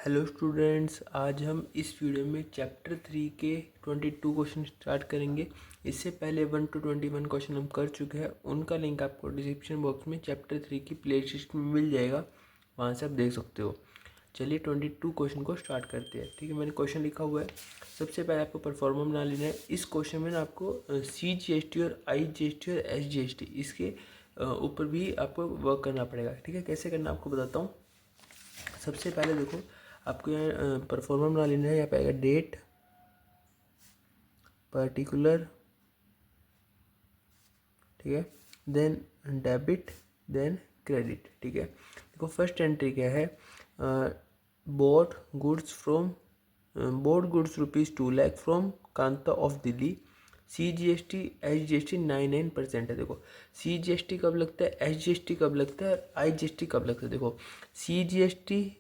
Hello students, आज हम इस वीडियो में चैप्टर 3 के 22 क्वेश्चन स्टार्ट करेंगे। इससे पहले 1 to 21 क्वेश्चन हम कर चुके हैं। उनका लिंक आपको डिस्क्रिप्शन बॉक्स में चैप्टर 3 की प्ले लिस्ट में मिल जाएगा, वहाँ से आप देख सकते हो। चलिए 22 क्वेश्चन को स्टार्ट करते हैं। ठीक है, मैंने क्वेश्चन लिखा हुआ है। सबसे पहले आपको परफॉर्मा बना लेना है। इस क्वेश्चन में ना आपको CGST और IGST और SGST इसके ऊपर भी आपको वर्क करना पड़ेगा। ठीक है, कैसे करना आपको बताता हूँ। सबसे पहले देखो, आपको यहाँ परफॉर्मा बना लेना है। यहाँ पे आएगा डेट, पर्टिकुलर, ठीक है, देन डेबिट, देन क्रेडिट। ठीक है, देखो फर्स्ट एंट्री क्या है, boat goods rupees 2 lakh from Kanta of Delhi. CGST SGST 99% है। देखो CGST कब लगता है, SGST कब लगता है, IGST कब लगता है। देखो CGST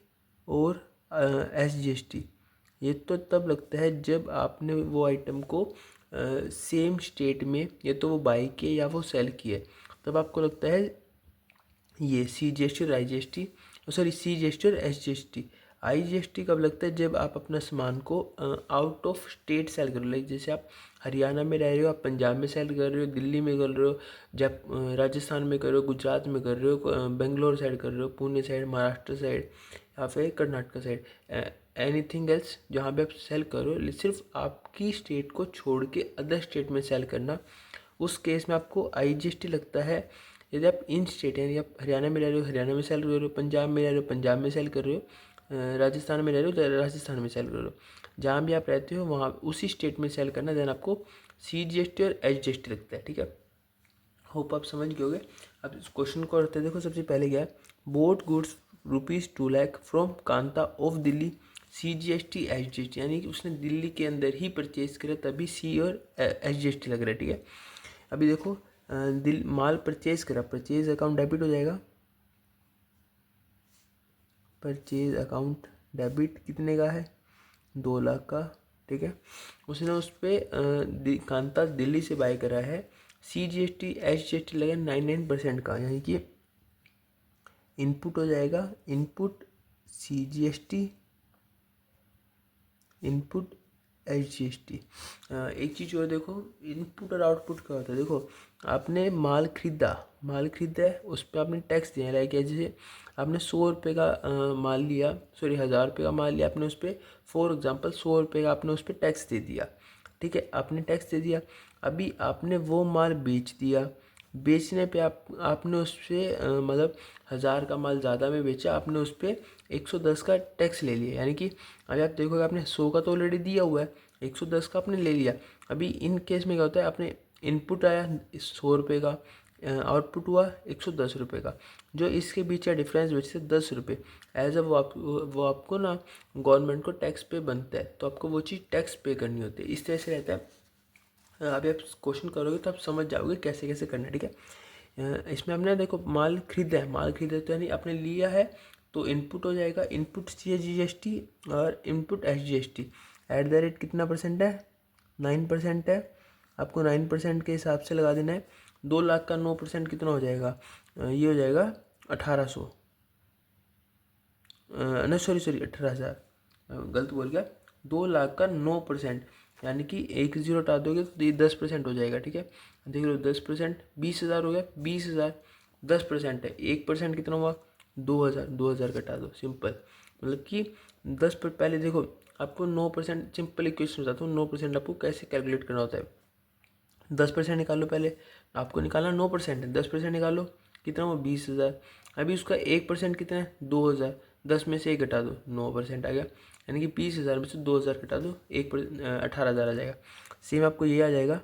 और SGST ये तो तब लगता है जब आपने वो आइटम को सेम स्टेट में या तो वो बाई किए या वो सेल किए, तब आपको लगता है ये CGST और IGST, सॉरी CGST और SGST। IGST कब लगता है, जब आप अपना सामान को आउट ऑफ स्टेट सेल कर रहे हो। जैसे आप हरियाणा में रह रहे हो, आप पंजाब में सेल कर रहे हो, दिल्ली में कर रहे हो, जब राजस्थान में कर रहे हो, गुजरात में कर रहे हो, बेंगलोर साइड कर रहे हो, पुणे साइड, महाराष्ट्र साइड या फिर कर्नाटक साइड, एनीथिंग एल्स जहाँ पे आप सेल करो, सिर्फ आपकी स्टेट को छोड़ के अदर स्टेट में सेल करना, उस केस में आपको IGST लगता है। यदि आप इन स्टेट यानी आप हरियाणा में रह रहे हो, हरियाणा में सेल कर रहे हो, पंजाब में रह रहे हो, पंजाब में सेल कर रहे हो, राजस्थान में रह रहे हो तो राजस्थान में सेल कर रहे हो, जहाँ भी आप रहते हो वहाँ उसी स्टेट में सेल करना, देन आपको CGST और SGST लगता है। ठीक है, होप आप समझ गए होगे। अब इस क्वेश्चन को करते हैं। देखो सबसे पहले क्या है, boat goods rupees 2 lakh from Kanta of Delhi, CGST SGST, यानी कि उसने दिल्ली के अंदर ही परचेज करा, तभी C और SGST लग रहा है। ठीक है, अभी देखो माल परचेज करा, परचेज अकाउंट डेबिट हो जाएगा। परचेज अकाउंट डेबिट कितने का है, 2 लाख का। ठीक है, उसने उस पर कांता दिल्ली से बाय करा है। CGST SGST लगा 99% का, यानी कि इनपुट हो जाएगा, इनपुट CGST, इनपुट SGST। एक चीज़ और देखो, इनपुट और आउटपुट क्या होता है। देखो आपने माल खरीदा है, उस पर आपने टैक्स दिया है। जैसे आपने 100 रुपये का माल लिया, सॉरी 1000 रुपये का माल लिया, आपने उस पर फॉर एग्जांपल 100 रुपये का आपने उस पर टैक्स दे दिया। ठीक है, आपने टैक्स दे दिया। अभी आपने वो माल बेच दिया, बेचने पे आपने उस पर मतलब 1000 का माल ज़्यादा में बेचा, आपने उस पर 110 का टैक्स ले लिया। यानी कि अभी आप देखोगे आपने 100 का तो ऑलरेडी दिया हुआ है, 110 का आपने ले लिया। अभी इन केस में क्या होता है, आपने इनपुट आया 100 रुपये का, आउटपुट हुआ 110 रुपये का, जो इसके बीच का डिफरेंस बचते 10 रुपये, एज अ वो आपको ना गवर्नमेंट को टैक्स पे बनता है, तो आपको वो चीज़ टैक्स पे करनी होती है। इस तरह से रहता है। अभी आप क्वेश्चन करोगे तो आप समझ जाओगे कैसे कैसे करना है। ठीक है, इसमें हमने देखो माल खरीदा है, तो यानी आपने लिया है तो इनपुट हो जाएगा, इनपुट CGST और input SGST। At the rate कितना परसेंट है, 9% है। आपको 9% के हिसाब से लगा देना है। 2 लाख का 9% कितना हो जाएगा, ये हो जाएगा 1800, नहीं सॉरी 18,000, गलत बोल गया। 2 लाख का 9%, यानी कि एक जीरो हटा दोगे तो ये 10% हो जाएगा। ठीक है, देख लो 10%, 20,000 हो गया, 20,000 10% है, 1% कितना हुआ, 2,000, 2,000 घटा दो, सिंपल। मतलब कि 10 पर पहले देखो आपको 9%, सिंपल इक्वेशन बताता हूँ, 9% आपको कैसे कैलकुलेट करना होता है। 10% निकालो, पहले आपको निकालना 9% है, 10% निकालो कितना हुआ, 20,000। अभी उसका 1% कितना है, 2,000, 10 में से 1 घटा दो, 9% आ गया। यानी कि 20,000 में से 2,000 घटा दो, 18,000 आ जाएगा। सेम आपको ये आ जाएगा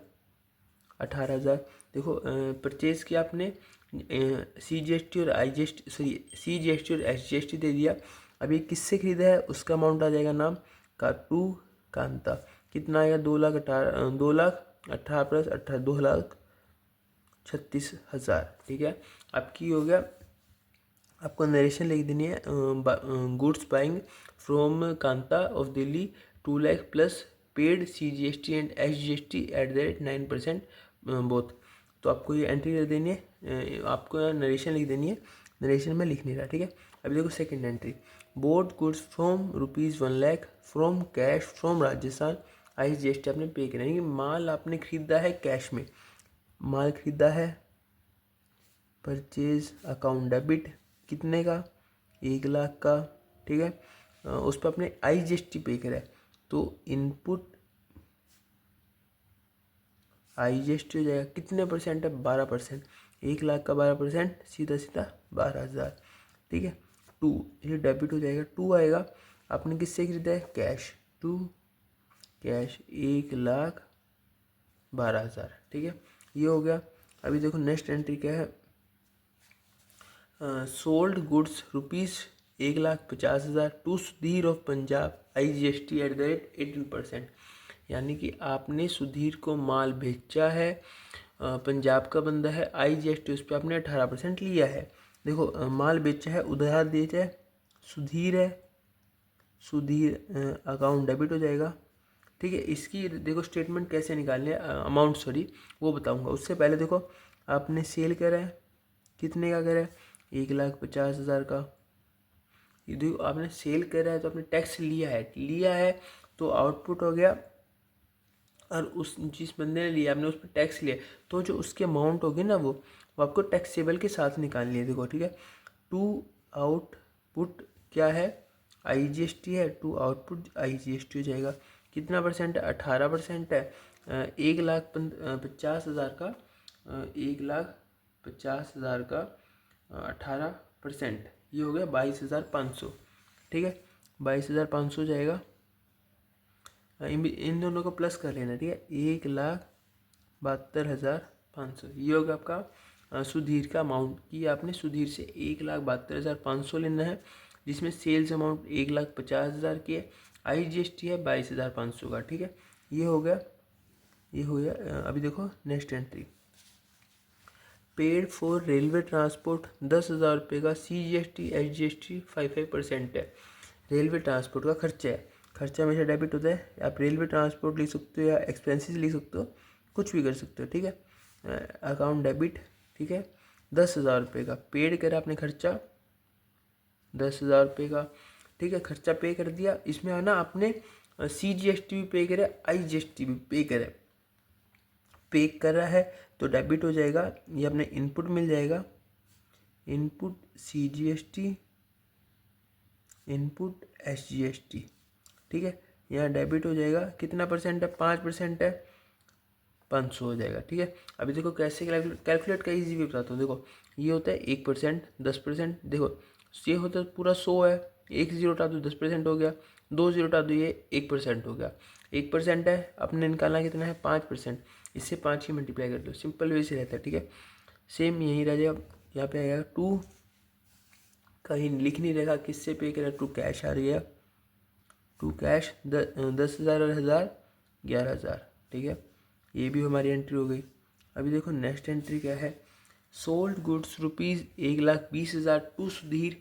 18,000। देखो परचेज़ किया आपने, CGST और IGST, सॉरी CGST और SGST दे दिया। अभी किससे खरीदा है उसका अमाउंट आ जाएगा, नाम काटू कांता। कितना आएगा, 2,18,000 प्लस 18, 2,36,000। ठीक है, आपकी हो गया। आपको नरेशन लिख देनी है, goods buying from Kanta of Delhi 2 lakh plus paid CGST and SGST at the rate 9% both. तो आपको ये एंट्री कर देनी है, आपको नरेशन लिख देनी है, नरेशन में लिख नहीं रहा। ठीक है, अभी देखो second entry, boat goods from ₹1,00,000 from cash from Rajasthan, IGST आपने पे करना है। यानी कि माल आपने खरीदा है कैश में, माल खरीदा है, परचेज अकाउंट डेबिट कितने का, 1,00,000 का, ठीक है। उस पर आपने IGST पे करा है, तो इनपुट IGST हो जाएगा, कितने परसेंट है, 12%, 1,00,000 का 12%, सीधा सीधा 12,000, ठीक है। 2 ये डेबिट हो जाएगा, 2 आएगा, आपने किससे खरीदा है, कैश, 2 कैश 1,12,000, ठीक है। ये हो गया। अभी देखो नेक्स्ट एंट्री क्या है, sold goods ₹1,50,000 to Sudhir of Punjab, IGST @18%। यानी कि आपने सुधीर को माल बेचा है, पंजाब का बंदा है, IGST उस पर आपने 18% लिया है। देखो माल बेचा है, उधार बेचा है, सुधीर है, सुधीर अकाउंट डेबिट हो जाएगा, ठीक है। इसकी देखो स्टेटमेंट कैसे निकालनी है, अमाउंट सॉरी वो बताऊंगा। उससे पहले देखो आपने सेल करा है, कितने का करा है, 1,50,000 का। ये देखो आपने सेल करा है तो आपने टैक्स लिया है तो आउटपुट हो गया, और उस जिस बंदे ने लिया आपने उस पर टैक्स लिया, तो जो उसकी अमाउंट होगी ना वो आपको टैक्सेबल के साथ निकालनी है। देखो ठीक है, टू आउटपुट क्या है, IGST है, टू आउटपुट IGST हो जाएगा। कितना परसेंट है, 18% है। 1,50,000 का 1,50,000 का 18%, ये हो गया 22,500, ठीक है। 22,500 जाएगा, इन दोनों को प्लस कर लेना, ठीक है। 1,72,500 ये होगा आपका सुधीर का अमाउंट, कि आपने सुधीर से 1,72,500 लेना है, जिसमें सेल्स अमाउंट 1,50,000 की है, IGST है 22,500 का, ठीक है। ये हो गया, ये हो गया। अभी देखो next entry, paid for railway transport 10,000 रुपये का, CGST SGST 5% है। रेलवे ट्रांसपोर्ट का खर्चा है, खर्चा हमेशा डेबिट होता है, आप रेलवे ट्रांसपोर्ट लिख सकते हो या एक्सपेंसेस लिख सकते हो, कुछ भी कर सकते हो, ठीक है। अकाउंट डेबिट, ठीक है। 10,000 रुपये का पेड करा आपने खर्चा, 10,000 रुपये का, ठीक है। खर्चा पे कर दिया, इसमें आना आपने CGST भी पे करे, IGST भी पे करे, पे कर रहा है तो डेबिट हो जाएगा, ये अपने इनपुट मिल जाएगा, इनपुट CGST, इनपुट SGST, ठीक है। यहाँ डेबिट हो जाएगा, कितना परसेंट है, 5% है, 500 हो जाएगा, ठीक है। अभी देखो कैसे कैलकुलेट का इजी भी बताता हूँ। देखो ये होता है 1%, 10%, देखो ये होता है पूरा 100 है, 1 0 हटा दो 10% हो गया, 2 0 हटा दो ये 1% हो गया। 1% है, अपने निकालना कितना है, 5%, इससे 5 ही मल्टीप्लाई कर दो, सिंपल वे से रहता है, ठीक है। सेम यही रह जाएगा, यहाँ पे आएगा 2, कहीं लिख नहीं रहेगा किससे पे करेगा, 2 कैश आ रही है, 2 कैश 10,000 और 1,000 11,000, ठीक है। ये भी हमारी एंट्री हो गई। अभी देखो नेक्स्ट एंट्री क्या है, sold goods ₹1,20,000 to Sudhir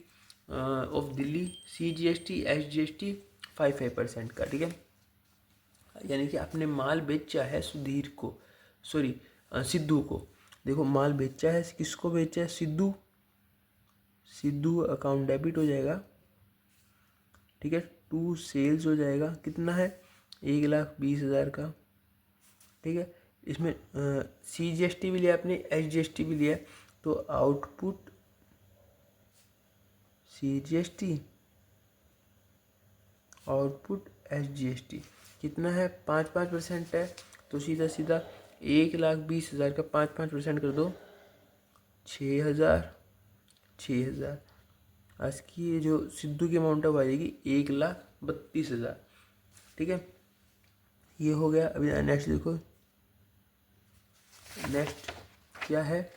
of Delhi, CGST SGST 5% का, ठीक है। यानी कि आपने माल बेचा है सुधीर को, सॉरी सिद्धू को। देखो माल बेचा है, किसको बेचा है, सिद्धू, सिद्धू अकाउंट डेबिट हो जाएगा, ठीक है। टू सेल्स हो जाएगा, कितना है, 1,20,000 का, ठीक है। इसमें CGST भी लिया आपने, SGST भी लिया, तो आउटपुट CGST, आउटपुट SGST कितना है, 5% है, तो सीधा सीधा 1,20,000 का 5% कर दो, 6,000, 6,000। आज की ये जो सिद्धू की अमाउंट है वो आ जाएगी 1,32,000, ठीक है। ये हो गया। अभी नेक्स्ट देखो, नेक्स्ट क्या है,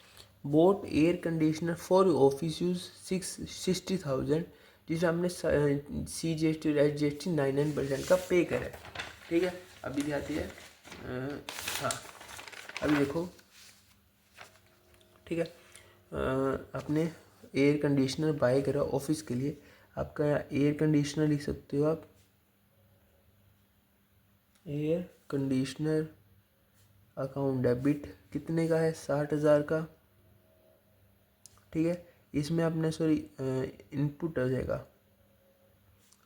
boat air conditioner for office use 60,000, जिसे हमने CGST और SGST 99% का पे करा है, ठीक है। अभी जाती है हाँ, अभी देखो, ठीक है। आपने एयर कंडीशनर बाय करा ऑफिस के लिए, आपका एयर कंडीशनर लिख सकते हो आप, एयर कंडीशनर अकाउंट डेबिट कितने का है, 60,000 का, ठीक है। इसमें आपने सॉरी इनपुट आ जाएगा,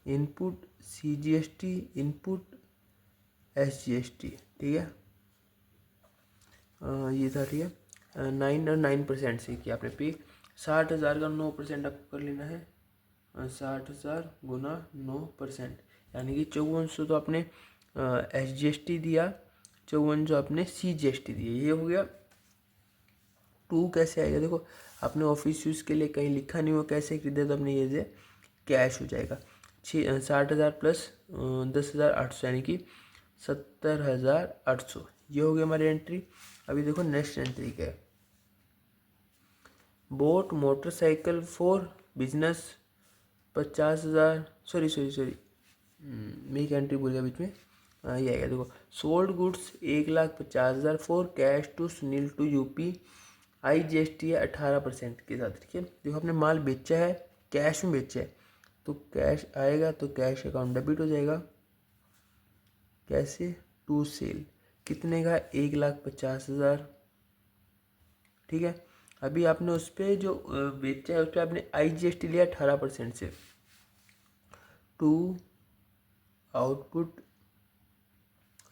इनपुट CGST, इनपुट SGST, ठीक है। ये था, ठीक है। 9% से किया आपने पे। 60,000 का 9% आपको कर लेना है। 60,000 गुना 9%, यानी कि 5400 तो आपने SGST दिया, 5400 आपने CGST दिया। ये हो गया। 2 कैसे आएगा, देखो आपने ऑफिस यूज़ के लिए कहीं लिखा नहीं हो कैसे खरीदे, तो अपने ये से कैश हो जाएगा। 60,000 प्लस 10,800 यानी कि 70,800, ये हो गई हमारी एंट्री। अभी देखो नेक्स्ट एंट्री क्या है। Boat motorcycle for business 50,000, sorry मैं एक एंट्री भूल गया बीच में। ये आएगा, देखो sold goods 1,50,000 for cash to Sunil to UP, IGST है 18% के साथ, ठीक है। देखो आपने माल बेचा है, कैश में बेचा है, तो कैश आएगा तो कैश अकाउंट डेबिट हो जाएगा। कैसे, टू सेल, कितने का, 1,50,000, ठीक है। अभी आपने उस पर जो बेचा है उस पर आपने IGST लिया 18% से। टू आउटपुट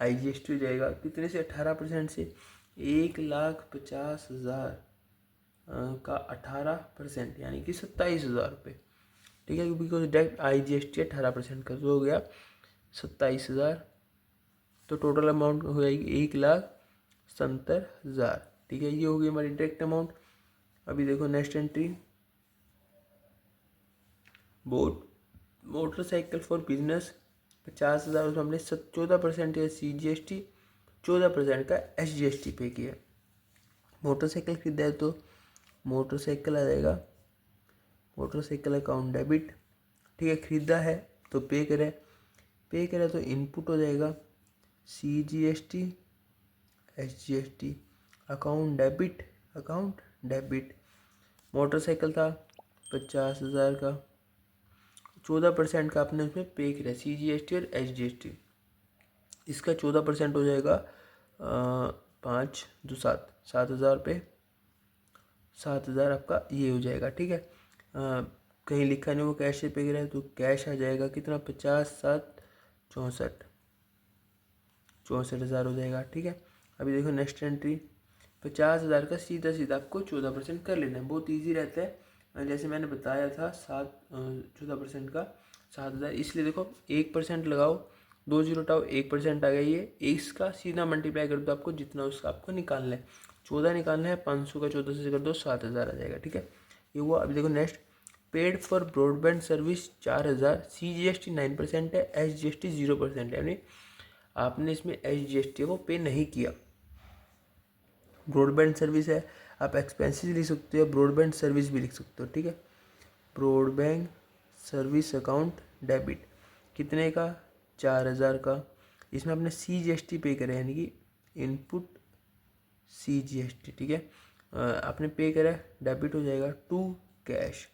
IGST हो जाएगा कितने से, 18% से। 1,50,000 का 18% यानी कि 27,000 रुपये, ठीक है। बिकॉज डायरेक्ट IGST 18% का, तो हो गया 27,000। तो टोटल अमाउंट हो जाएगी 1,70,000, ठीक है। ये होगी हमारी डायरेक्ट अमाउंट। अभी देखो next entry, boat motorcycle for business 50,000, उसमें हमने 14% या CGST, 14% का SGST पे किया। मोटरसाइकिल खरीदा है तो मोटरसाइकिल आ जाएगा, मोटरसाइकिल अकाउंट डेबिट, ठीक है। खरीदा है तो पे करे तो इनपुट हो जाएगा CGST SGST, account debit. Motorcycle था 50,000 का, 14% का आपने उसमें पे किया CGST और SGST। इसका 14% हो जाएगा 5×2=7, 7,000 पे 7,000 आपका ये हो जाएगा, ठीक है। कहीं लिखा नहीं वो कैश से पे गिरा है, तो कैश आ जाएगा कितना, 50,764, 64,000 हो जाएगा, ठीक है। अभी देखो नेक्स्ट एंट्री, 50,000 का सीधा आपको 14% कर लेना है, बहुत ईजी रहता है। जैसे मैंने बताया था 14% का 7,000, इसलिए देखो 1% लगाओ, 2 जीरो हटाओ, 1% आ गया। ये इसका सीधा मल्टीप्लाई कर दो, आपको जितना उसका आपको निकालना है, 14 निकालना है, 500 का 14 से कर दो, 7,000 आ जाएगा, ठीक है। ये हुआ। अभी देखो next, paid for broadband service 4,000, CGST 9% है, SGST 0% है, यानी आपने इसमें SGST को पे नहीं किया। ब्रॉडबैंड सर्विस है, आप एक्सपेंसेस लिख सकते हो, ब्रॉडबैंड सर्विस भी लिख सकते हो, ठीक है। ब्रॉडबैंड सर्विस अकाउंट डेबिट, कितने का, 4,000 का। इसमें आपने CGST पे करा, यानी कि इनपुट CGST, ठीक है। आपने पे करा, डेबिट हो जाएगा टू कैश।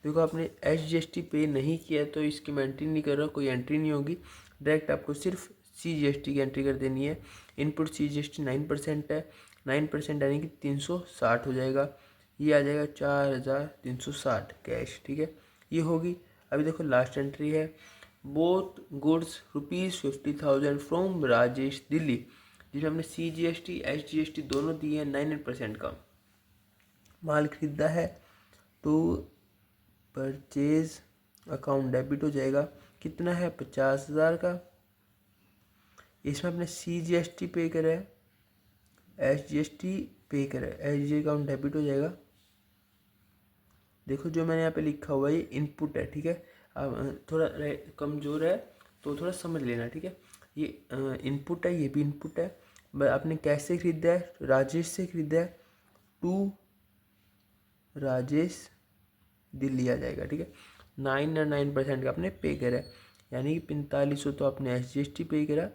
देखो आपने SGST पे नहीं किया तो इसकी मैं एंट्री नहीं कर रहा, कोई एंट्री नहीं होगी, डायरेक्ट आपको सिर्फ CGST की एंट्री कर देनी है। इनपुट CGST 9% है, 9% यानी कि 360 हो जाएगा। ये आ जाएगा 4,360 कैश, ठीक है। ये होगी। अभी देखो लास्ट एंट्री है, both goods ₹50,000 from Rajesh Delhi, जिसमें हमने CGST SGST दोनों दिए हैं। 9% का माल खरीदा है, तो परचेज अकाउंट डेबिट हो जाएगा, कितना है, 50,000 का। इसमें आपने CGST पे करा है, SGST पे करा है, SG अकाउंट डेबिट हो जाएगा। देखो जो मैंने यहाँ पे लिखा हुआ है ये इनपुट है, ठीक है। अब थोड़ा कमज़ोर है तो थोड़ा समझ लेना, ठीक है। ये इनपुट है, ये भी इनपुट है। आपने कैसे खरीदा है, राजेश से खरीदा है, टू राजेश दिल्ली आ जाएगा, ठीक है। 9% का आपने पे करा है, यानी कि 4500 तो आपने SGST पे करा,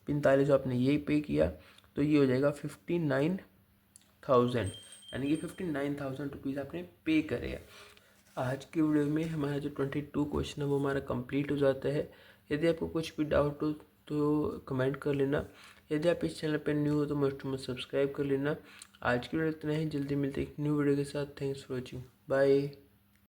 4500 आपने यही पे किया, तो ये हो जाएगा 59,000, यानी कि 59,000 रुपीज़ आपने पे करे हैं। आज की वीडियो में हमारा जो 22 क्वेश्चन है वो हमारा कंप्लीट हो जाता है। यदि आपको कुछ भी डाउट हो तो कमेंट कर लेना। यदि आप इस चैनल पर न्यू हो तो मस्ट मत सब्सक्राइब कर लेना। आज की वीडियो इतना ही, जल्दी मिलते हैं एक न्यू वीडियो के साथ। Thanks for watching, bye.